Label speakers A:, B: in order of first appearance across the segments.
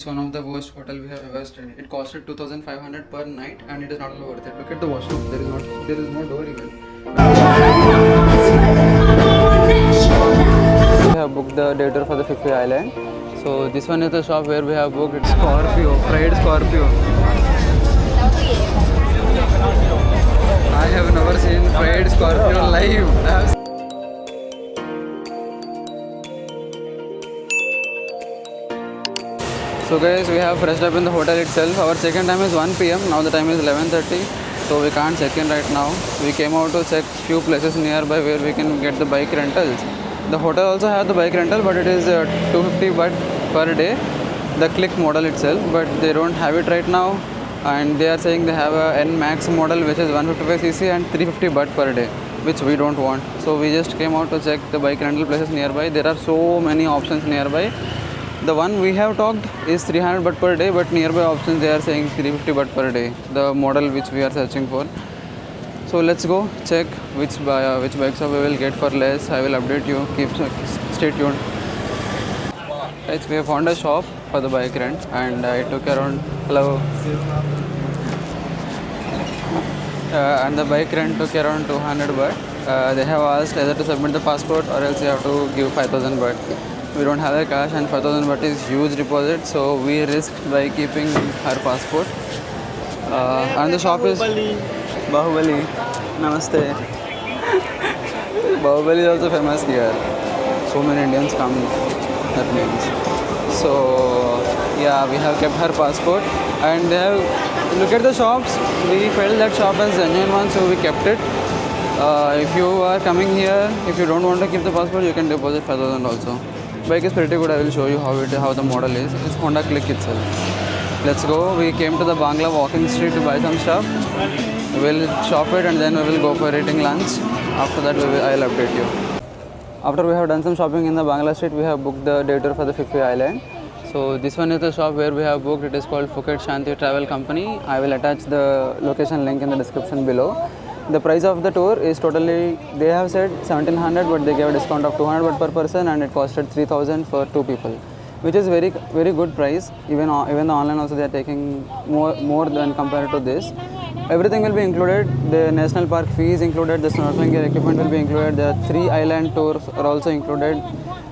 A: It's one of the worst hotel we have ever stayed. It costed 2,500 per night and it is not worth it. Look at the washroom. There is no door even. We have booked the day tour for the Fifi Island. So this one is the shop where we have booked. It's Scorpio, fried Scorpio. I have never seen fried Scorpio live. So guys, we have freshed up in the hotel itself. Our check-in time is 1 p.m. Now the time is 11:30. So we can't check in right now. We came out to check few places nearby where we can get the bike rentals. The hotel also has the bike rental, but it is 250 baht per day, the Click model itself. But they don't have it right now, and they are saying they have a N Max model which is 155cc and 350 baht per day, which we don't want. So we just came out to check the bike rental places nearby. There are so many options nearby. The one we have talked is 300 baht per day, but nearby options they are saying 350 baht per day, the model which we are searching for. So let's go check which bikes we will get for less. I will update you. Stay tuned. Guys, we have found a shop for the bike rent, and it took around and the bike rent took around 200 baht. They have asked either to submit the passport or else you have to give 5,000 baht. We don't have the cash, and 5,000 baht is huge deposit, so we risked by keeping her passport. And the shop is Bahubali. Namaste. Bahubali is also famous here. So many Indians come. That means. So yeah, we have kept her passport, and they have look at the shops. We felt that shop as genuine one, so we kept it. If you are coming here, if you don't want to keep the passport, you can deposit 5,000 also. Bike is pretty good. I will show you how the model is. It's Honda Click itself. Let's go. We came to the Bangla walking street to buy some stuff. We will shop it and then we will go for eating lunch. After that, I will update you. After we have done some shopping in the Bangla street, we have booked the day tour for the Fifi Island. So this one is the shop where we have booked. It is called Phuket Shanti Travel Company. I will attach the location link in the description below. The price of the tour is totally, they have said 1,700, but they gave a discount of 200 baht per person, and it costed 3,000 for two people, which is very good price. Even the online also they are taking more than compared to this. Everything will be included. The national park fee is included. The snorkeling gear equipment will be included. The 3 island tours are also included.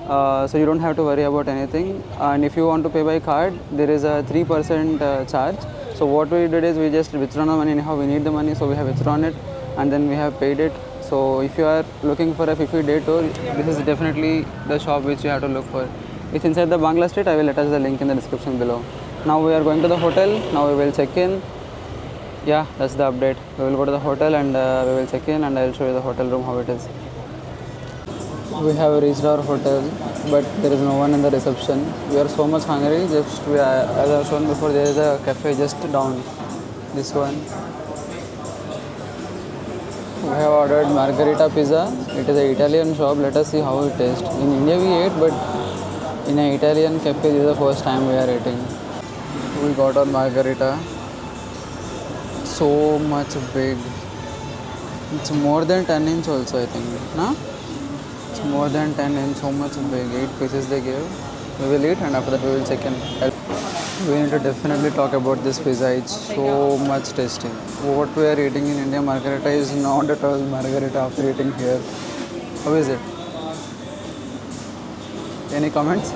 A: So you don't have to worry about anything. And if you want to pay by card, there is a 3% charge. So what we did is we just withdrawn the money. Anyhow, we need the money, so we have withdrawn it, and then we have paid it. So if you are looking for a Fifi day tour, this is definitely the shop which you have to look for. It's inside the Bangla street. I will attach the link in the description below. Now we are going to the hotel. Now we will check in. Yeah, that's the update. We will go to the hotel and we will check in, and I will show you the hotel room how it is. We have reached our hotel, but there is no one in the reception. We are so much hungry. As I have shown before, there is a cafe just down. This one. We have ordered margarita pizza. It is an Italian shop. Let us see how it tastes. In India we ate, but in an Italian cafe this is the first time we are eating. We got our margarita. So much big. It's more than 10 inch also, I think. No? It's more than 10 inch. So much big. 8 pieces they gave. We will eat, and after that we will check in. We need to definitely talk about this pizza. It's so much tasty. What we are eating in India, margarita, is not at all margarita after eating here. How is it? Any comments?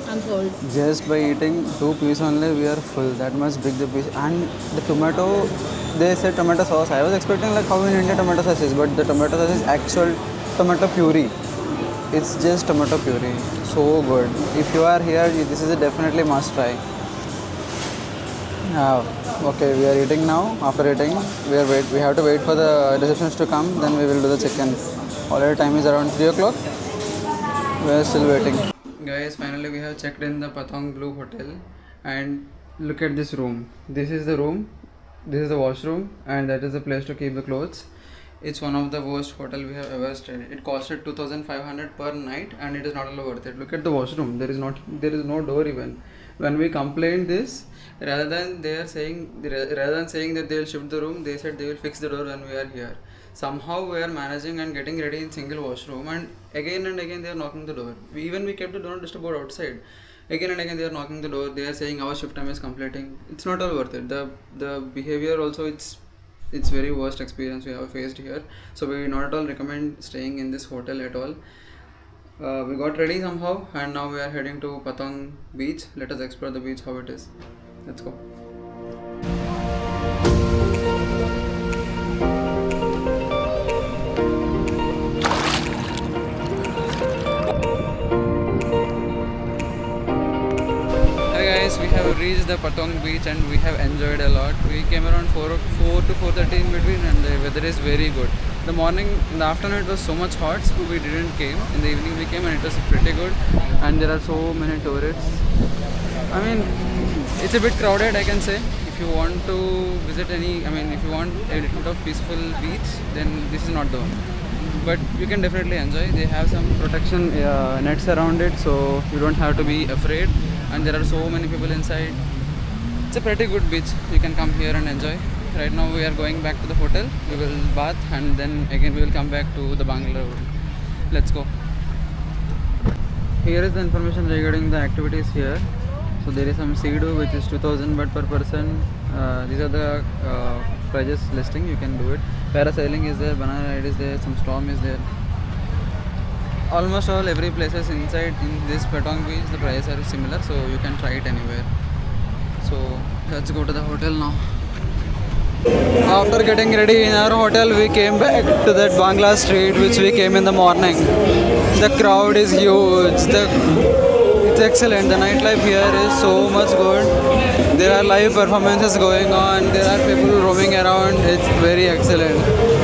B: I'm sold.
A: Just by eating 2 pieces only, we are full. That much big the piece. And the tomato, they said tomato sauce. I was expecting like how in India tomato sauce is, but the tomato sauce is actual tomato puree. It's just tomato puree. So good. If you are here, this is a definitely must try. Okay, we are eating now. After eating, we have to wait for the receptionist to come. Then we will do the check-in. Already time is around 3 o'clock. We are still waiting. Guys, finally we have checked in the Patong Blue Hotel, and look at this room. This is the room. This is the washroom, and that is the place to keep the clothes. It's one of the worst hotel we have ever stayed. It costed 2,500 per night, and it is not all worth it. Look at the washroom. There is no door even. When we complained this, rather than saying that they will shift the room, they said they will fix the door when we are here. Somehow we are managing and getting ready in single washroom, and again they are knocking the door. We kept the door not disturb outside. Again and again they are knocking the door. They are saying our shift time is completing. It's not all worth it. The behavior also, it's very worst experience we have faced here. So we not at all recommend staying in this hotel at all. We got ready somehow and now we are heading to Patong beach. Let us explore the beach how it is. Let's go. Hi guys, we have reached the Patong beach and we have enjoyed a lot. We came around 4 to 4:30 in between and the weather is very good. The morning, in the afternoon it was so much hot, so we didn't came. In the evening we came and it was pretty good. And there are so many tourists. I mean, it's a bit crowded, I can say. If you want to visit if you want a little bit of peaceful beach, then this is not the one. But you can definitely enjoy. They have some protection nets around it, so you don't have to be afraid. And there are so many people inside. It's a pretty good beach. You can come here and enjoy. Right now we are going back to the hotel. We will bath and then again we will come back to the Bangalore. Let's go. Here is the information regarding the activities here. So there is some Sea-Doo which is 2000 baht per person. These are the prices listing. You can do it. Parasailing is there, banana ride is there, some storm is there. Almost all every places inside in this Patong beach the prices are similar, so you can try it anywhere. So let's go to the hotel now. After getting ready in our hotel, we came back to that Bangla street which we came in the morning. The crowd is huge. It's excellent. The nightlife here is so much good. There are live performances going on. There are people roaming around. It's very excellent.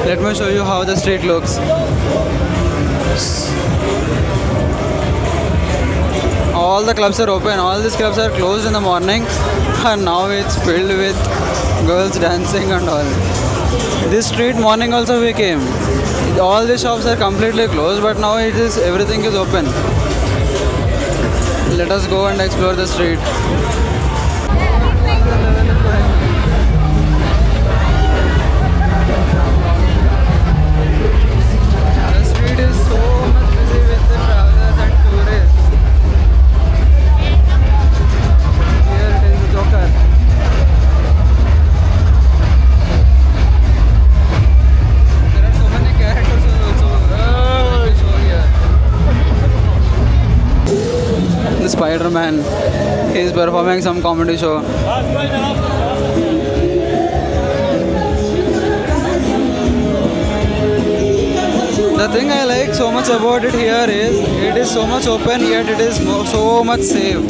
A: Let me show you how the street looks. All the clubs are open. All these clubs are closed in the morning, and now it's filled with girls dancing and all. This street morning also we came. All the shops are completely closed, but now everything is open. Let us go and explore the street. The street is so much busy with the travelers and tourists. Here it is the Joker. There are so many characters also. Let me show here. The Spider-Man. He is performing some comedy show. The thing I like so much about it here is it is so much open, yet it is so much safe.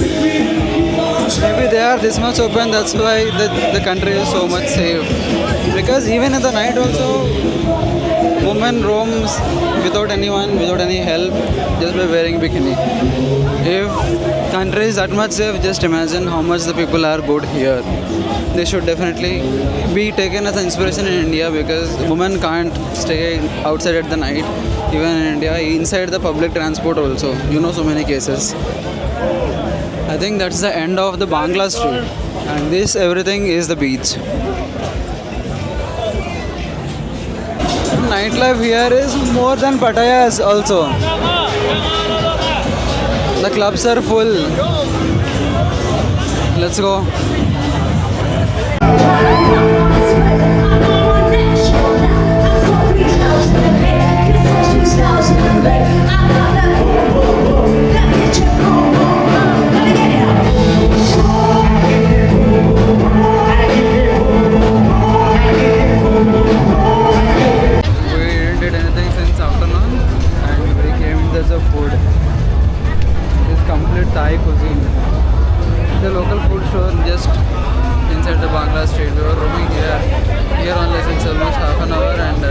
A: Maybe they are this much open, that's why the country is so much safe. Because even in the night also, women roams without anyone, without any help, just by wearing bikini. If country is that much safe, just imagine how much the people are good here. They should definitely be taken as an inspiration in India, because women can't stay outside at the night, even in India, inside the public transport also. You know, so many cases. I think that's the end of the Bangla street, and this everything is the beach. Nightlife here is more than Pattaya's also. The clubs are full. Let's go. Thai cuisine. The local food store just inside the Bangla street. We were roaming here only since almost half an hour, and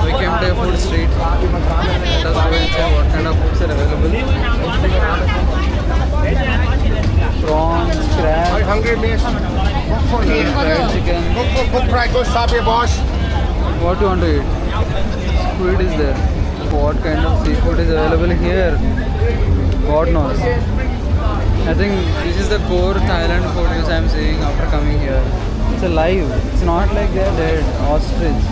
A: we came to a food street. Let us go and check what kind of foods are available. Prawns, crab, fried chicken. What do you want to eat? Squid is there. What kind of seafood is available here? God knows. I think this is the core Thailand food which I am seeing after coming here. It's alive. It's not like they are dead. Ostrich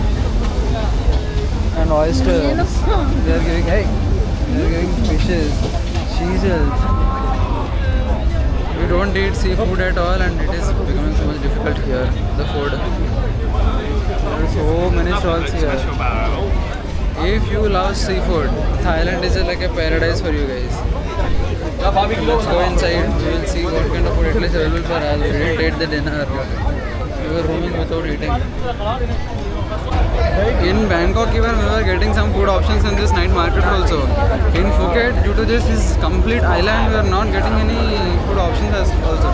A: and oysters. They are giving fishes, seashells. don't eat seafood at all, and it is becoming so much difficult here. The food. There are so many stalls here. If you love seafood, Thailand is like a paradise for you guys. Let's go inside. We will see what kind of food it is available for us. We didn't eat the dinner. We were roaming without eating. In Bangkok, even we were getting some food options in this night market also. In Phuket, due to this is complete island, we are not getting any food options as also.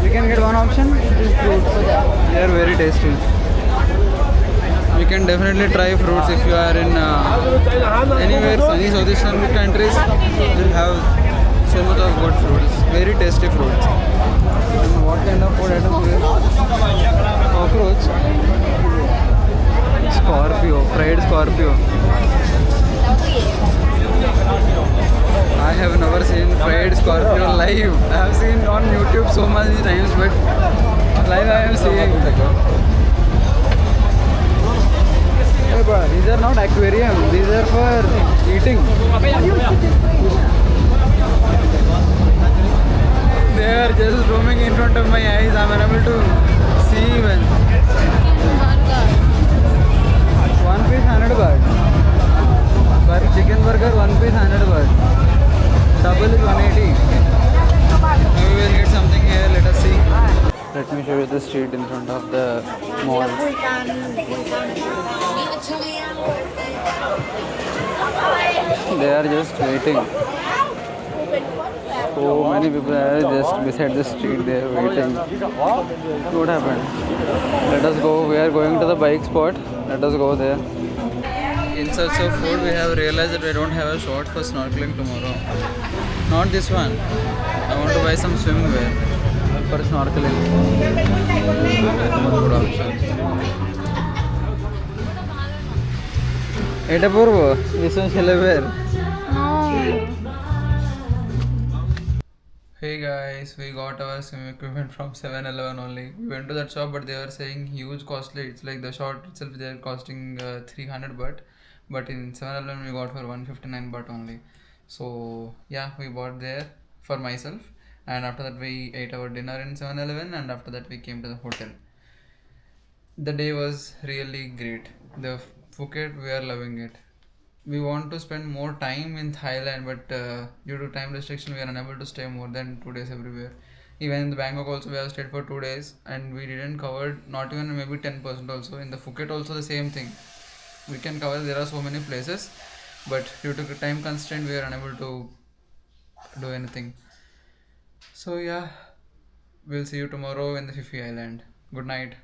A: We can get one option, which is fruits. They are very tasty. We can definitely try fruits if you are in anywhere, any Southeastern countries. Will have so much of good fruits, very tasty fruits. And what kind of food items we have? Cockroach. Scorpio, fried Scorpio. I have never seen fried Scorpio live. I have seen on YouTube so many times, but live I am seeing. Hey, bro, these are not aquarium. These are for eating. They are just roaming in front of my eyes. I am unable to see even. One piece 100 baht. For chicken burger, one piece 100 baht. Double is 180. Now we will get something here. Let us see. Let me show you the street in front of the mall. They are just waiting. So many people are just beside the street. They are waiting. What happened? Let us go. We are going to the bike spot. Let us go there. In search of food, we have realized that we don't have a shot for snorkeling tomorrow. Not this one. I want to buy some swimwear for snorkeling. Good option. Eta purvo. This one shall I wear? Hey guys, we got our swim equipment from 7-Eleven only. We went to that shop, but they were saying huge costly. It's like the shot itself they are costing 300 baht, but in 7-Eleven we got for 159 baht only. So yeah, we bought there for myself, and after that we ate our dinner in 7-Eleven, and after that we came to the hotel. The day was really great. The Phuket, we are loving it. We want to spend more time in Thailand, but due to time restriction, we are unable to stay more than 2 days everywhere. Even in the Bangkok also, we have stayed for 2 days, and we didn't cover not even maybe 10% also. In the Phuket also the same thing. We can cover, there are so many places, but due to time constraint, we are unable to do anything. So yeah, we'll see you tomorrow in the Phi Phi Island. Good night.